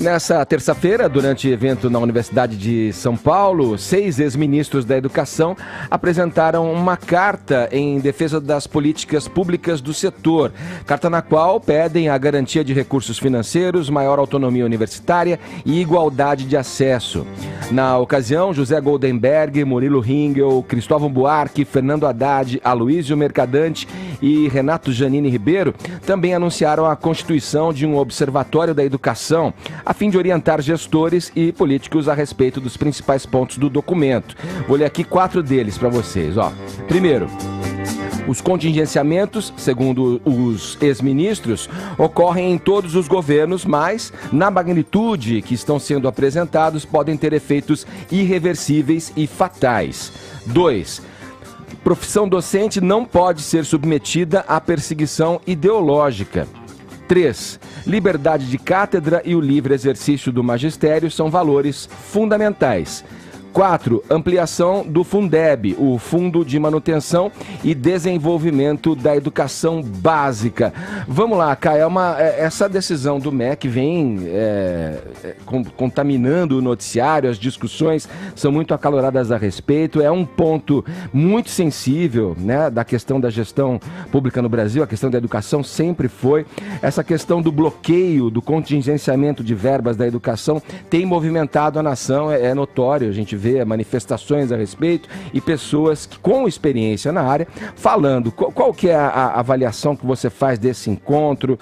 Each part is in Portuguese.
Nessa terça-feira, durante evento na Universidade de São Paulo, 6 ex-ministros da Educação apresentaram uma carta em defesa das políticas públicas do setor. Carta na qual pedem a garantia de recursos financeiros, maior autonomia universitária e igualdade de acesso. Na ocasião, José Goldenberg, Murilo Ringel, Cristóvão Buarque, Fernando Haddad, Aloysio Mercadante e Renato Janine Ribeiro também anunciaram a constituição de um observatório da educação, a fim de orientar gestores e políticos a respeito dos principais pontos do documento. Vou ler aqui 4 deles para vocês. Primeiro, os contingenciamentos, segundo os ex-ministros, ocorrem em todos os governos, mas, na magnitude que estão sendo apresentados, podem ter efeitos irreversíveis e fatais. 2. Profissão docente não pode ser submetida à perseguição ideológica. 3. Liberdade de cátedra e o livre exercício do magistério são valores fundamentais. 4. Ampliação do Fundeb, o Fundo de Manutenção e Desenvolvimento da Educação Básica. Vamos lá, Caio, essa decisão do MEC vem contaminando o noticiário, as discussões são muito acaloradas a respeito, é um ponto muito sensível, né, da questão da gestão pública no Brasil, a questão da educação sempre foi. Essa questão do bloqueio, do contingenciamento de verbas da educação tem movimentado a nação, é notório, a gente vê manifestações a respeito e pessoas com experiência na área falando. Qual que é a avaliação que você faz desse encontro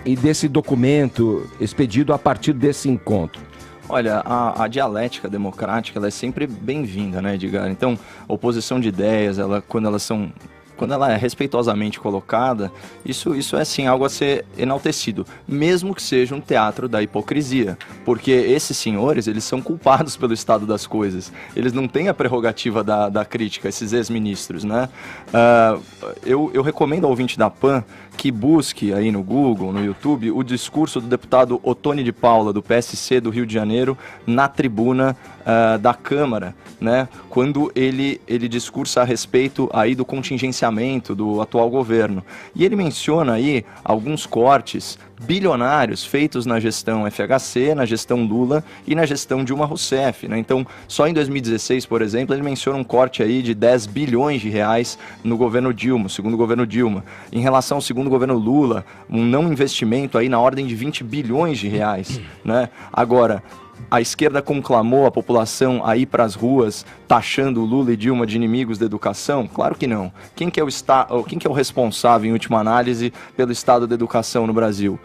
e desse documento expedido a partir desse encontro? Olha, a dialética democrática ela é sempre bem-vinda, né, Edgar? Então, a oposição de ideias, quando ela é respeitosamente colocada, isso é sim algo a ser enaltecido, mesmo que seja um teatro da hipocrisia, porque esses senhores, eles são culpados pelo estado das coisas, eles não têm a prerrogativa da crítica, esses ex-ministros, né? Eu recomendo ao ouvinte da PAN que busque aí no Google, no YouTube, o discurso do deputado Ottoni de Paula, do PSC do Rio de Janeiro, na tribuna da Câmara, né? Quando ele discursa a respeito aí do contingenciamento do atual governo. E ele menciona aí alguns cortes bilionários feitos na gestão FHC, na gestão Lula e na gestão Dilma Rousseff, né? Então, só em 2016, por exemplo, ele menciona um corte aí de 10 bilhões de reais no governo Dilma, segundo governo Dilma. Em relação ao segundo governo Lula, um não investimento aí na ordem de 20 bilhões de reais, né? Agora, a esquerda conclamou a população a ir para as ruas taxando Lula e Dilma de inimigos da educação? Claro que não. Quem que é o responsável, em última análise, pelo estado da educação no Brasil?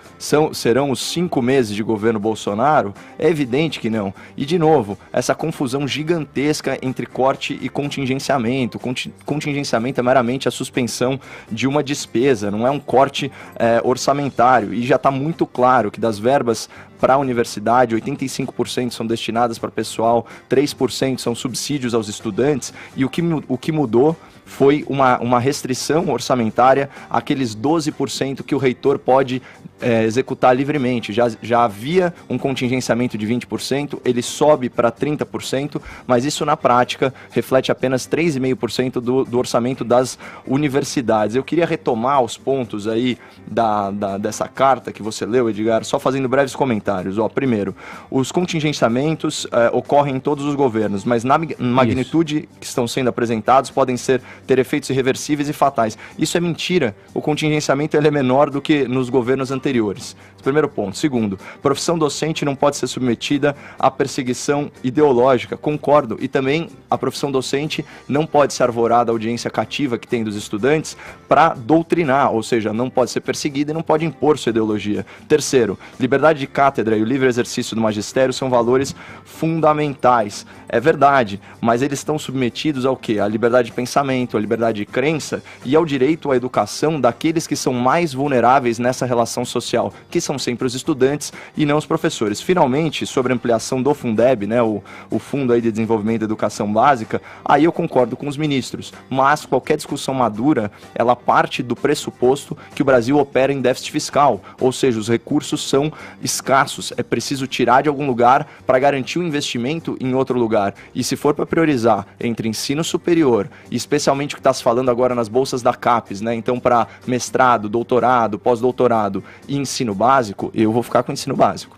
Serão os 5 meses de governo Bolsonaro? É evidente que não. E, de novo, essa confusão gigantesca entre corte e contingenciamento. Contingenciamento é meramente a suspensão de uma despesa, não é um corte orçamentário. E já está muito claro que das verbas para a universidade, 85% são destinadas para pessoal, 3% são subsídios aos estudantes, e o que mudou foi uma restrição orçamentária àqueles 12% que o reitor pode executar livremente. Já havia um contingenciamento de 20%, ele sobe para 30%, mas isso na prática reflete apenas 3,5% do orçamento das universidades. Eu queria retomar os pontos aí dessa carta que você leu, Edgar, só fazendo breves comentários. Primeiro, os contingenciamentos ocorrem em todos os governos, mas na magnitude que estão sendo apresentados podem ter efeitos irreversíveis e fatais. Isso é mentira. O contingenciamento ele é menor do que nos governos anteriores. Primeiro ponto. Segundo, profissão docente não pode ser submetida à perseguição ideológica. Concordo. E também a profissão docente não pode ser arvorada à audiência cativa que tem dos estudantes para doutrinar, ou seja, não pode ser perseguida e não pode impor sua ideologia. Terceiro, liberdade de cátedra e o livre exercício do magistério são valores fundamentais. É verdade, mas eles estão submetidos ao quê? À liberdade de pensamento, à liberdade de crença e ao direito à educação daqueles que são mais vulneráveis nessa relação social, que são sempre os estudantes e não os professores. Finalmente, sobre a ampliação do Fundeb, né, o Fundo aí de Desenvolvimento da Educação Básica, aí eu concordo com os ministros, mas qualquer discussão madura, ela parte do pressuposto que o Brasil opera em déficit fiscal, ou seja, os recursos são escassos, é preciso tirar de algum lugar para garantir o investimento em outro lugar. E se for para priorizar entre ensino superior, e especialmente o que está se falando agora nas bolsas da CAPES, né? Então para mestrado, doutorado, pós-doutorado e ensino básico, eu vou ficar com o ensino básico.